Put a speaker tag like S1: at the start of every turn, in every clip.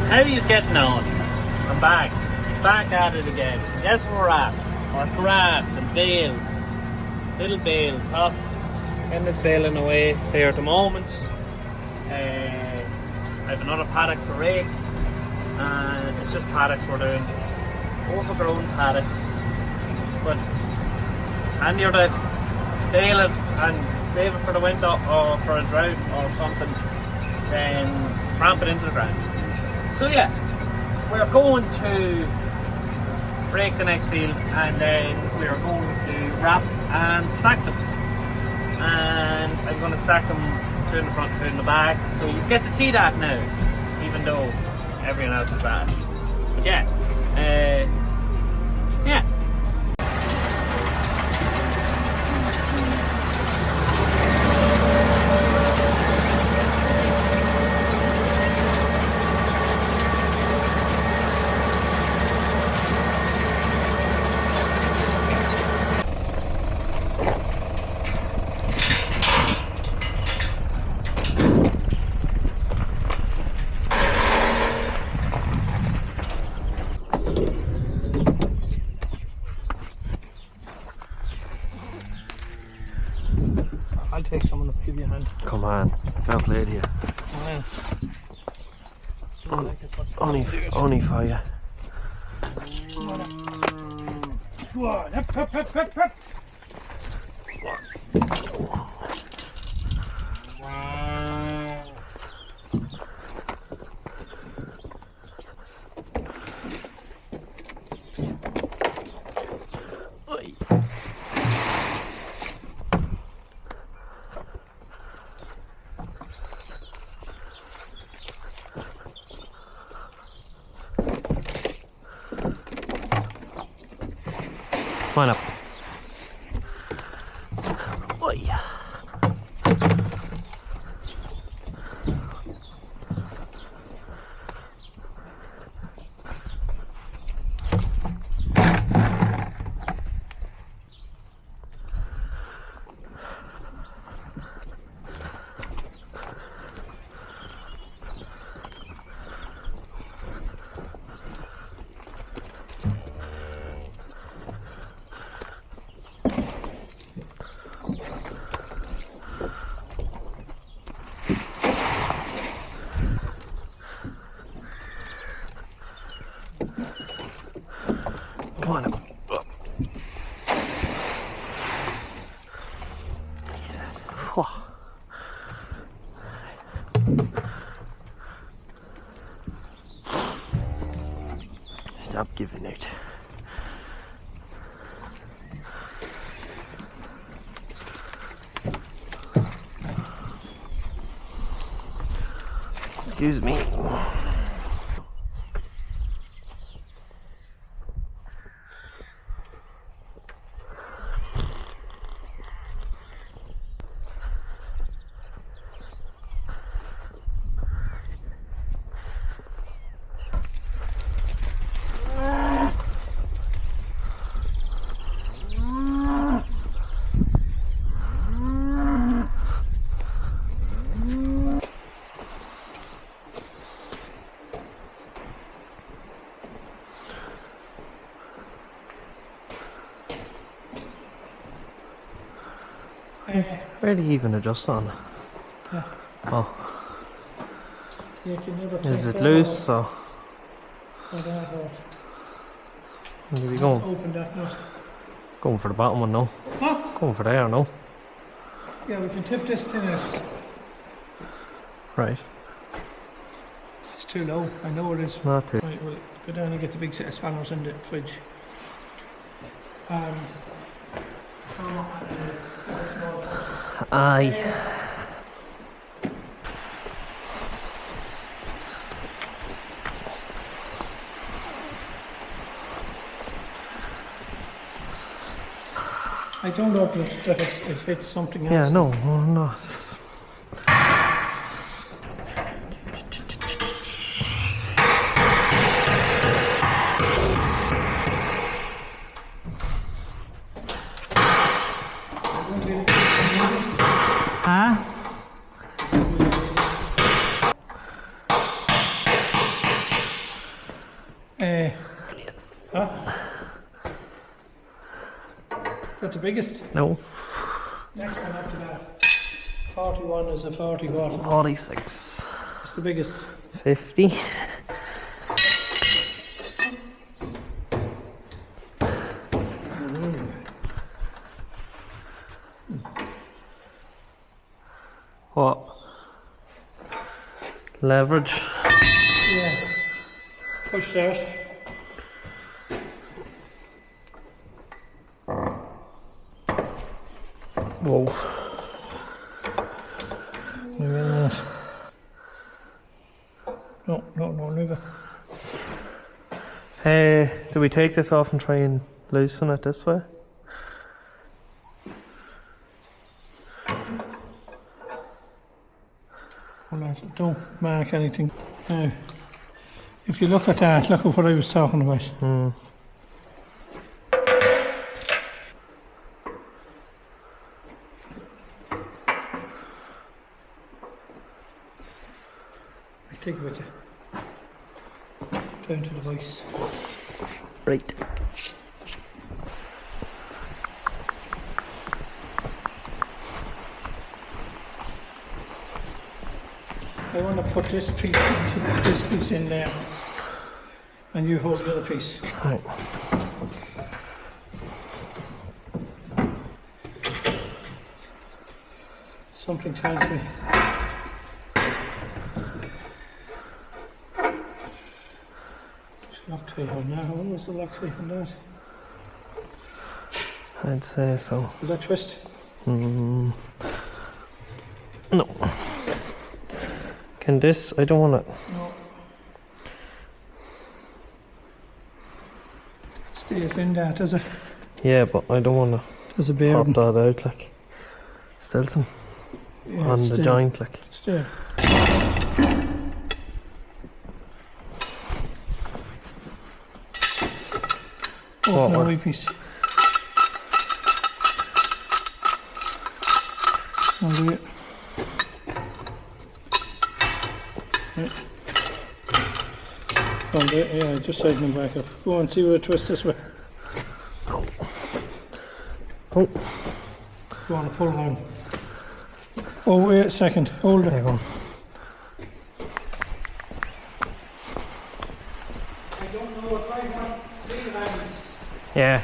S1: How are you getting on? I'm back at it again. Guess where we're at? Our grass and bales, little bales, huh? Getting this baling away there at the moment. I have another paddock to rake, and it's just paddocks we're doing, overgrown paddocks. But and you're to bale it and save it for the winter or for a drought or something, then tramp it into the ground. So yeah, we're going to break the next field and then we're going to wrap and stack them. And I'm going to stack them two in the front, two in the back, so you get to see that now, even though everyone else is at it. But yeah, yeah. I'll take some and give you a hand.
S2: Come on, fair play to you. Only for you.
S1: Go on, up.
S2: Come on up. Oi. Come on up. Stop giving out. Excuse me. Where do you even adjust on?
S1: Yeah.
S2: Oh.
S1: You can never
S2: Is
S1: take
S2: it
S1: that
S2: loose
S1: off.
S2: or?
S1: Or that off.
S2: Where are we going?
S1: Open that nut.
S2: Going for the bottom one now.
S1: Huh?
S2: Going for there now.
S1: Yeah, we can tip this pin out.
S2: Right.
S1: It's too low. I know it is.
S2: Not too.
S1: Right, we'll go down and get the big set of spanners in the fridge.
S2: Aye.
S1: I don't know that it hits something else.
S2: Yeah, no, no. Huh?
S3: Huh? Is that the biggest?
S2: No.
S3: Next one up to that. 41 is a 40 what?
S2: 46.
S3: It's the biggest.
S2: 50. What? Leverage.
S3: Yeah. Push that.
S2: Whoa.
S3: Leave it in that. No, leave it.
S2: Hey, do we take this off and try and loosen it this way?
S3: Hold on, don't mark anything. Now, if you look at that, look at what I was talking about.
S2: Hmm.
S3: I take it with you. Down to the voice.
S2: Right.
S3: I want to put this piece into this piece in there, and you hold the other piece.
S2: Right.
S3: Something tells me. There's Loctite on there. When was the Loctite on that?
S2: I'd say so.
S3: Will that twist?
S2: No. Can this? I don't want it.
S3: No. It stays in there, does it?
S2: Yeah, but I don't want to
S3: There's a bear.
S2: pop that out like. Stilson on the joint like.
S3: It's there. Oh, no, wee piece. I'll do it. Right. I'll do it, yeah, just tighten them back up. Go on, see where it twists this way.
S2: Oh,
S3: Go on, a full round. Oh, wait a second, hold
S2: there
S3: it.
S2: you go.
S3: I don't know if I want 3 rounds.
S2: Yeah.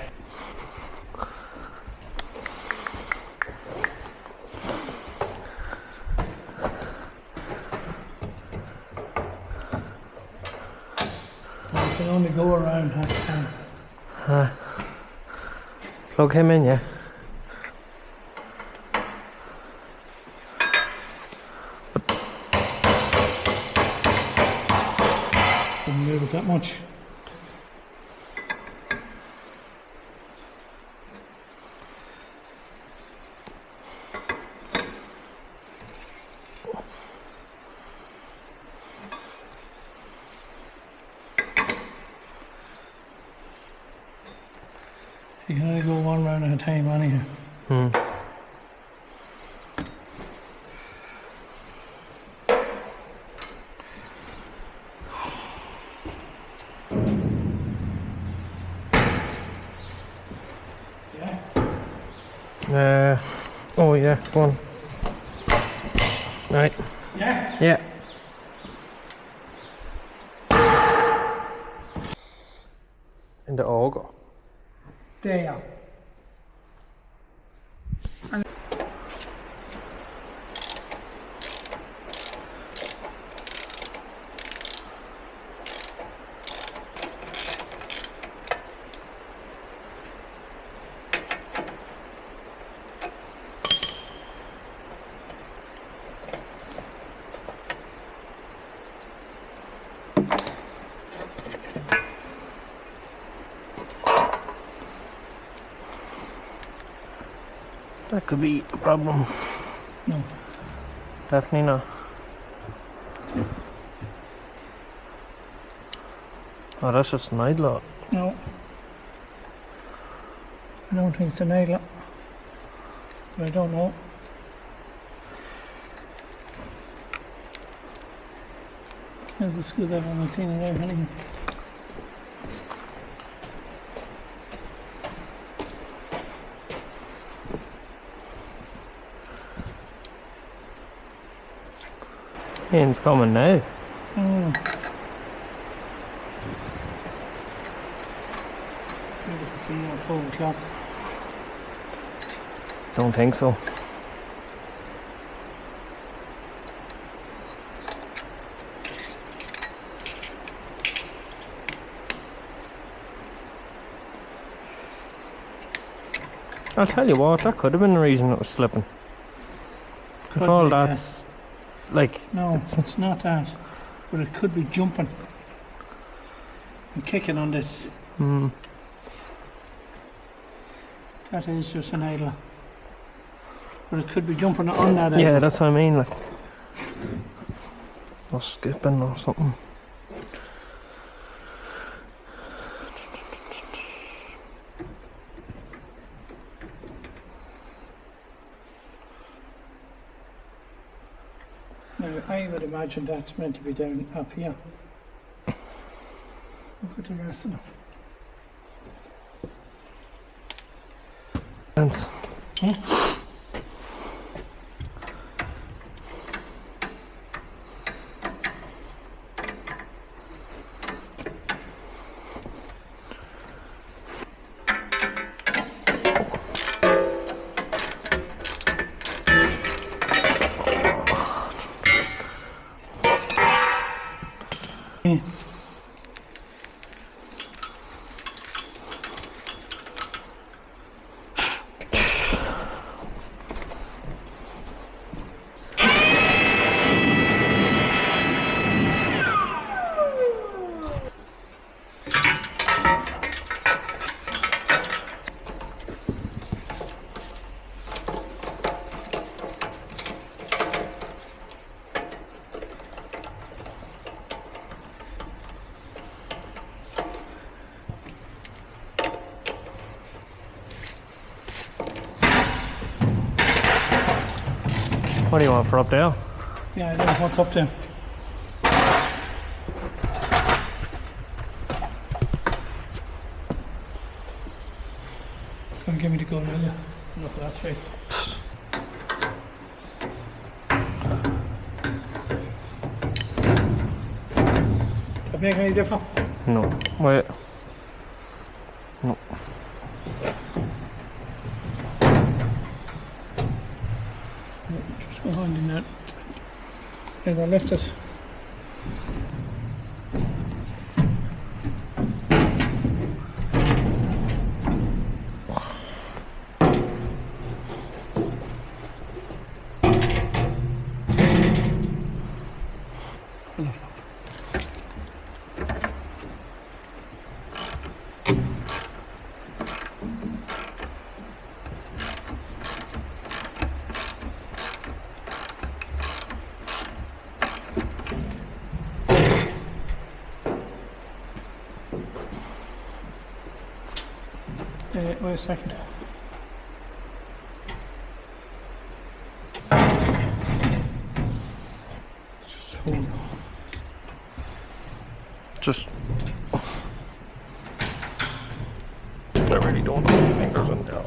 S3: You can only go around half time.
S2: Plug him in, yeah.
S3: Didn't move it that much. You can only go 1 round at a time anyhow.
S2: Hmm.
S3: Yeah?
S2: Oh yeah, go on. Right.
S3: Yeah?
S2: Yeah. In the auger.
S3: There.
S2: That could be a problem.
S3: No.
S2: Definitely not. Oh, that's just an idler.
S3: No. I don't think it's an idler. But I don't know. There's a screw there and I'll clean it out anyway.
S2: Rain's coming now.
S3: Beautiful 3 or 4 o'clock.
S2: Don't think so. I'll tell you what, that could have been the reason it was slipping. If
S3: Could
S2: all
S3: be,
S2: that's like,
S3: No, it's not that. But it could be jumping and kicking on this. That is just an idler. But it could be jumping on that idler.
S2: yeah, that's what I mean. Like, or skipping or something.
S3: Now, I would imagine that's meant to be down up here. Look at the rest of them.
S2: Thanks.
S3: Yeah.
S2: What do you want for up there?
S3: Yeah, I don't know what's up there. Come give me the gun, will you? Enough of that shit. Does that make any difference?
S2: No. Wait. No.
S3: Just go on in that. Yeah, I left it. Wait a second. Just hold.
S2: Just. I really don't have my fingers in there.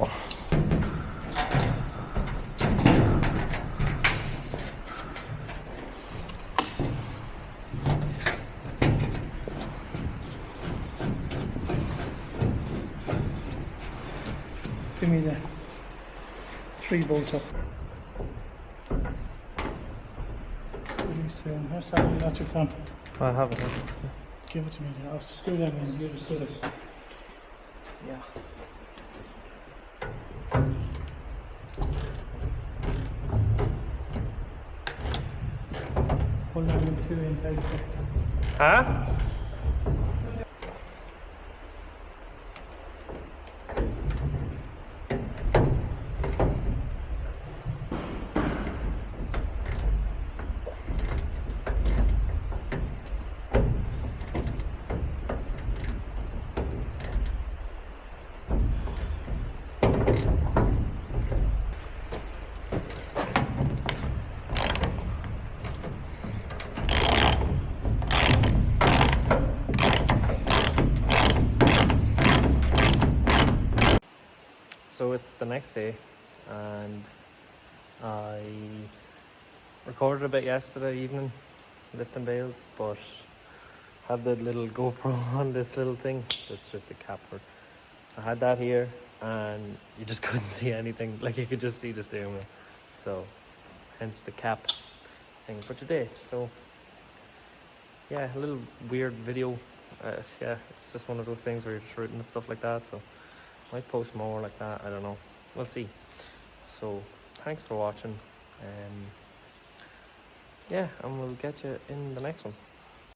S3: Give me the 3 bolts up. Really soon. Where's that electric gun?
S2: I have it.
S3: Give it to me. I'll screw that in. You just do it.
S2: Yeah.
S3: Hold on with 2 in tight.
S2: Huh? So it's the next day, and I recorded a bit yesterday evening, lifting bales, but have the little GoPro on this little thing. That's just a cap for it. I had that here and you just couldn't see anything. Like you could just see the steering wheel. So hence the cap thing for today. So yeah, a little weird video. It's just one of those things where you're just rooting and stuff like that. So I might post more like that. I don't know. We'll see. So thanks for watching. And we'll get you in the next one.